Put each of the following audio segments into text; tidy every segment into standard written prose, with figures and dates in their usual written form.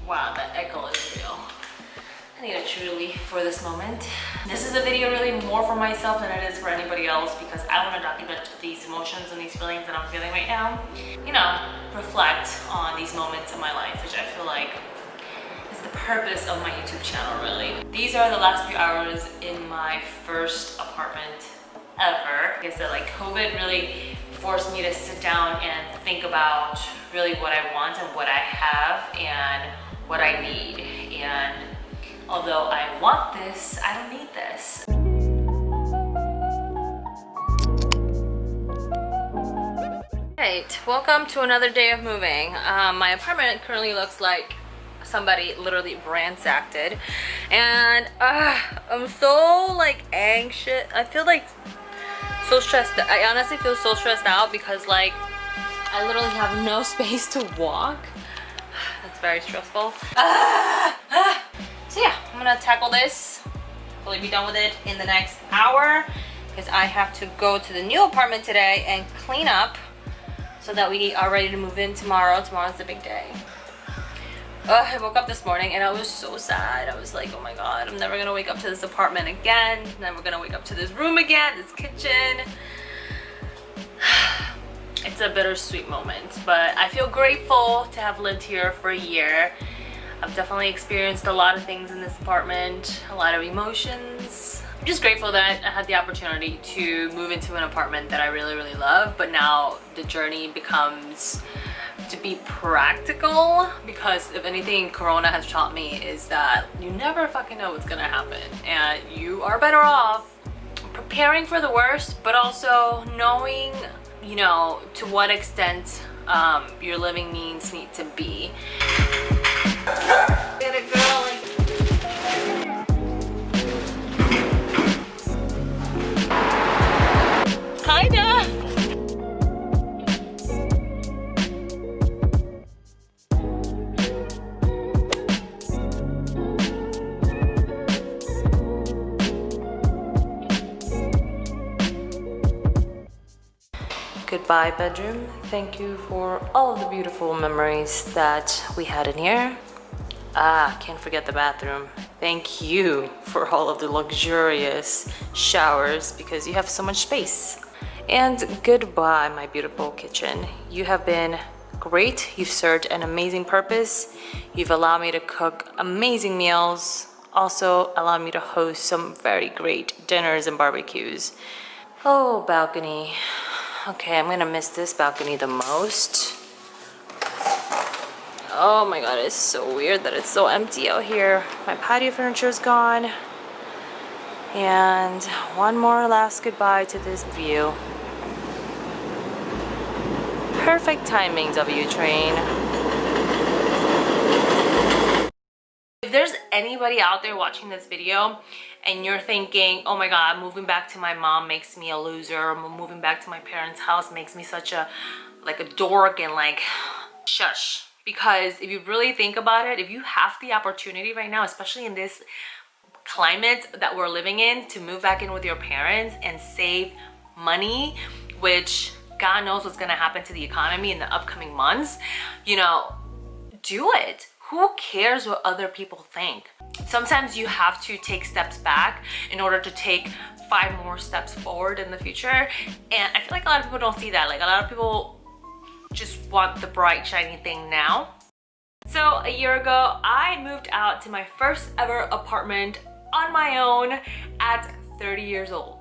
Wow, that echo is real. I need a truly for this moment. This is a video really more for myself than it is for anybody else because I want to document these emotions and these feelings that I'm feeling right now. You know, reflect on these moments in my life, which I feel like is the purpose of my YouTube channel, really. These are the last few hours in my first apartment ever. Like I said, like COVID really forced me to sit down and think about really what I want and what I have and what I need. And although I want this, I don't need this. Alright, welcome to another day of moving. My apartment currently looks like somebody literally ransacked it. And I'm so like anxious. I feel like so stressed. I honestly feel so stressed out because like I literally have no space to walk. That's very stressful. So yeah, I'm gonna tackle this, hopefully be done with it in the next hour because I have to go to the new apartment today and clean up so that we are ready to move in tomorrow. Tomorrow's the big day. I woke up this morning and I was so sad. I was like, oh my god, I'm never gonna wake up to this apartment again. Never gonna wake up to this room again, this kitchen. It's a bittersweet moment, but I feel grateful to have lived here for a year. I've definitely experienced a lot of things in this apartment, a lot of emotions. I'm just grateful that I had the opportunity to move into an apartment that I really, really love, but now the journey becomes to be practical because if anything Corona has taught me is that you never fucking know what's gonna happen and you are better off preparing for the worst but also knowing, you know, to what extent your living means need to be. Get it, girl. Kinda. Goodbye bedroom. Thank you for all of the beautiful memories that we had in here. Can't forget the bathroom. Thank you for all of the luxurious showers because you have so much space. And goodbye my beautiful kitchen. You have been great. You've served an amazing purpose. You've allowed me to cook amazing meals. Also allowed me to host some very great dinners and barbecues. Oh, balcony. Okay, I'm gonna miss this balcony the most. Oh my god, it's so weird that it's so empty out here. My patio furniture is gone. And one more last goodbye to this view. Perfect timing, W train. If there's anybody out there watching this video and you're thinking, oh my god, moving back to my mom makes me a loser, moving back to my parents' house makes me such a like a dork, and like shush. Because if you really think about it, if you have the opportunity right now, especially in this climate that we're living in, to move back in with your parents and save money, which God knows what's gonna happen to the economy in the upcoming months, you know, do it. Who cares what other people think? Sometimes you have to take steps back in order to take 5 more steps forward in the future. And I feel like a lot of people don't see that. Like a lot of people just want the bright shiny thing now. So a year ago, I moved out to my first ever apartment on my own at 30 years old.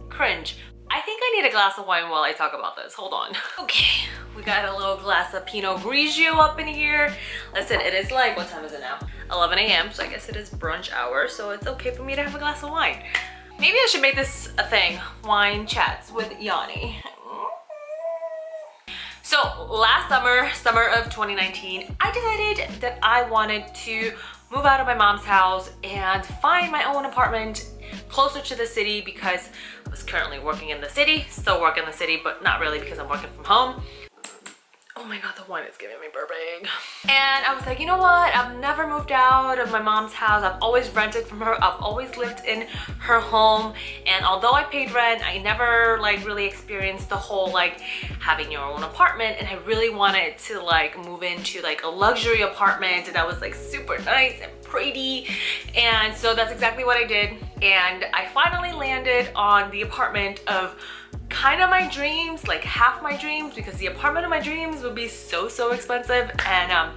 Cringe. I think I need a glass of wine while I talk about this. Hold on. Okay, we got a little glass of Pinot Grigio up in here. Listen, it is like, what time is it now? 11 a.m. So I guess it is brunch hour. So it's okay for me to have a glass of wine. Maybe I should make this a thing. Wine chats with YANYI. So last summer of 2019, I decided that I wanted to move out of my mom's house and find my own apartment closer to the city because I was currently working in the city, still work in the city, but not really because I'm working from home. Oh my god, the wine is giving me burping. And I was like, you know what? I've never moved out of my mom's house. I've always rented from her. I've always lived in her home. And although I paid rent, I never like really experienced the whole like having your own apartment. And I really wanted to like move into like a luxury apartment that was like super nice and pretty. And so that's exactly what I did. And I finally landed on the apartment of kind of my dreams, like half my dreams, because the apartment of my dreams would be so expensive, and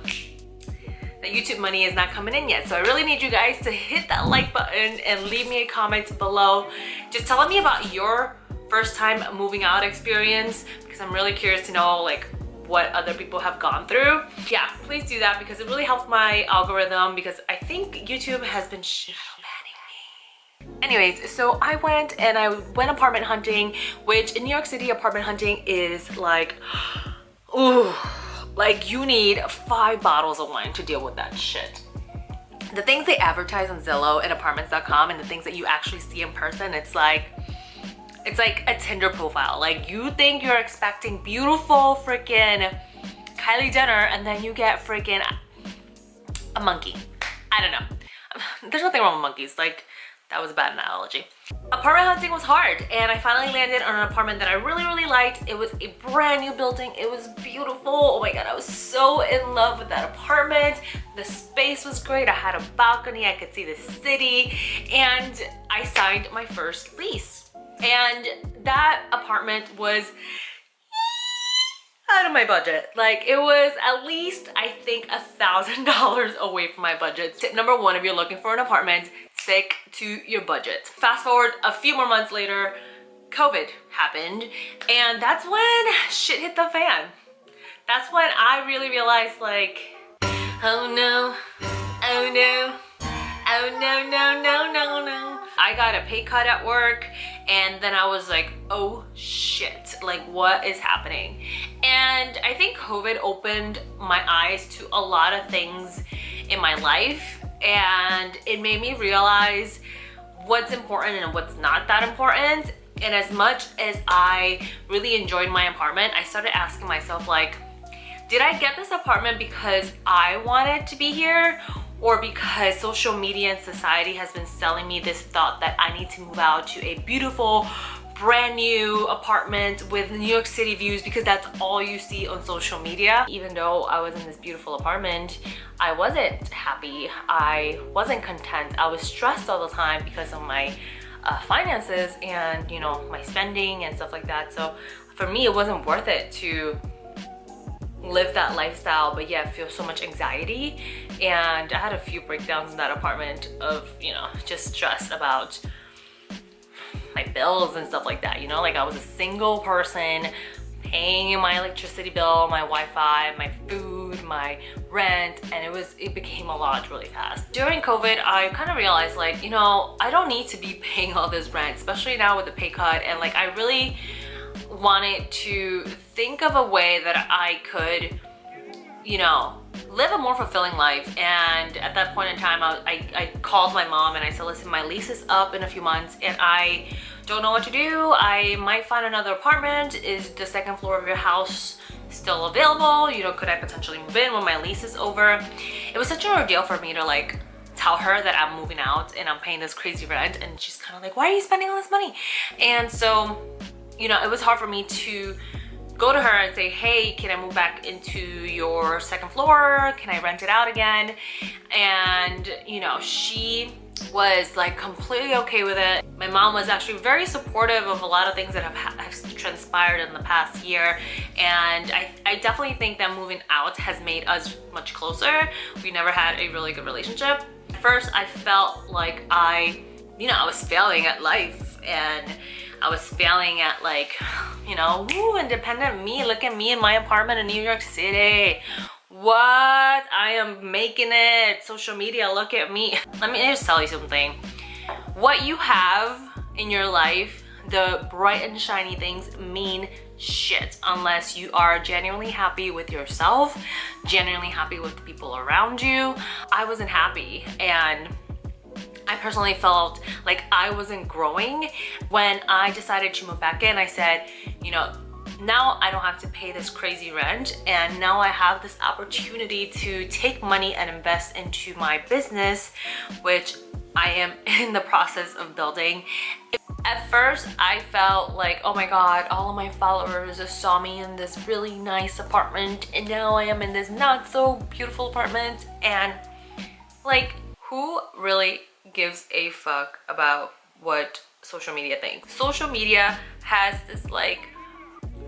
the YouTube money is not coming in yet. So I really need you guys to hit that like button and leave me a comment below just telling me about your first time moving out experience, because I'm really curious to know like what other people have gone through. Yeah, please do that because it really helps my algorithm, because I think YouTube has been shadow banning me. Anyways, so I went apartment hunting, which in New York City, apartment hunting is like, ooh, like you need 5 bottles of wine to deal with that shit. The things they advertise on Zillow and apartments.com and the things that you actually see in person, it's like a Tinder profile. Like you think you're expecting beautiful freaking Kylie Jenner and then you get freaking a monkey. I don't know. There's nothing wrong with monkeys. Like, that was a bad analogy. Apartment hunting was hard, and I finally landed on an apartment that I really liked. It was a brand new building. It was beautiful. Oh my god, I was so in love with that apartment. The space was great. I had a balcony. I could see the city, and I signed my first lease. And that apartment was out of my budget. Like, it was at least, I think, $1,000 away from my budget. Tip number 1, if you're looking for an apartment, stick to your budget. Fast forward a few more months later, COVID happened, and that's when shit hit the fan. That's when I really realized, like, oh no, oh no, oh no, no. I got a pay cut at work, and then I was like, oh shit, like what is happening? And I think COVID opened my eyes to a lot of things in my life, and it made me realize what's important and what's not that important. And as much as I really enjoyed my apartment, I started asking myself, like, did I get this apartment because I wanted to be here, or because social media and society has been selling me this thought that I need to move out to a beautiful brand new apartment with New York City views because that's all you see on social media? Even though I was in this beautiful apartment, I wasn't happy. I wasn't content. I was stressed all the time because of my finances and, you know, my spending and stuff like that. So for me, it wasn't worth it to live that lifestyle but yet feel so much anxiety. And I had a few breakdowns in that apartment of, you know, just stress about my bills and stuff like that, you know? Like, I was a single person paying my electricity bill, my Wi-Fi, my food, my rent, and it became a lot really fast. During COVID, I kind of realized, like, you know, I don't need to be paying all this rent, especially now with the pay cut. And like, I really wanted to think of a way that I could, you know, live a more fulfilling life. And at that point in time, I called my mom and I said, listen, my lease is up in a few months and I don't know what to do. I might find another apartment. Is the second floor of your house still available? You know, could I potentially move in when my lease is over? It was such an ordeal for me to like tell her that I'm moving out and I'm paying this crazy rent, and she's kind of like, why are you spending all this money? And so, you know, it was hard for me to go to her and say, hey, can I move back into your second floor? Can I rent it out again? And, you know, she was like completely okay with it. My mom was actually very supportive of a lot of things that have transpired in the past year. And I definitely think that moving out has made us much closer. We never had a really good relationship. At first, I felt like I was failing at life, and I was failing at, like, you know, ooh, independent me. Look at me in my apartment in New York City. What? I am making it. Social media, look at me. Let me just tell you something. What you have in your life, the bright and shiny things, mean shit unless you are genuinely happy with yourself, genuinely happy with the people around you. I wasn't happy, and I personally felt like I wasn't growing. When I decided to move back in, I said, you know, now I don't have to pay this crazy rent, and now I have this opportunity to take money and invest into my business, which I am in the process of building. At first, I felt like, oh my god, all of my followers saw me in this really nice apartment, and now I am in this not so beautiful apartment, and like, who really gives a fuck about what social media thinks? Social media has this like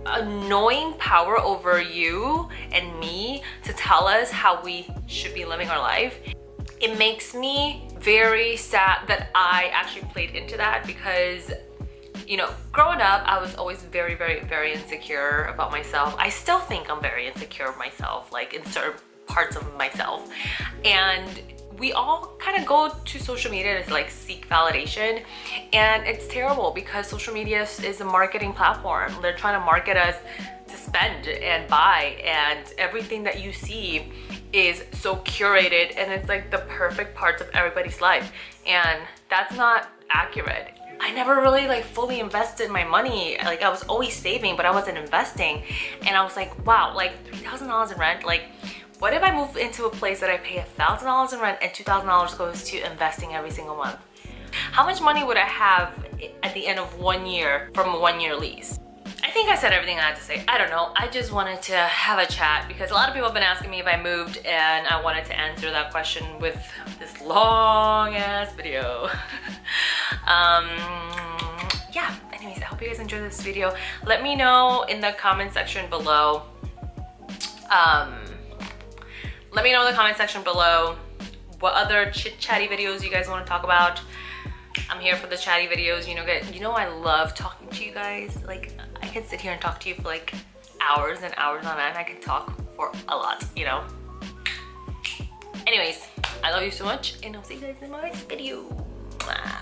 annoying power over you and me to tell us how we should be living our life. It makes me very sad that I actually played into that, because you know, growing up, I was always very insecure about myself. I still think I'm very insecure of myself, like in certain parts of myself. And we all kind of go to social media to like seek validation, and it's terrible because social media is a marketing platform. They're trying to market us to spend and buy, and everything that you see is so curated, and it's like the perfect parts of everybody's life, and that's not accurate. I never really like fully invested my money. Like, I was always saving, but I wasn't investing. And I was like, wow, like $3,000 in rent, like what if I move into a place that I pay $1,000 in rent and $2,000 goes to investing every single month? How much money would I have at the end of 1 year from a 1 year lease? I think I said everything I had to say. I don't know. I just wanted to have a chat because a lot of people have been asking me if I moved, and I wanted to answer that question with this long ass video. Yeah, anyways, I hope you guys enjoyed this video. Let me know in the comment section below. Let me know in the comment section below what other chit-chatty videos you guys want to talk about. I'm here for the chatty videos. You know I love talking to you guys. Like, I can sit here and talk to you for like hours and hours on end. I can talk for a lot, you know. Anyways, I love you so much, and I'll see you guys in my next video. Mwah.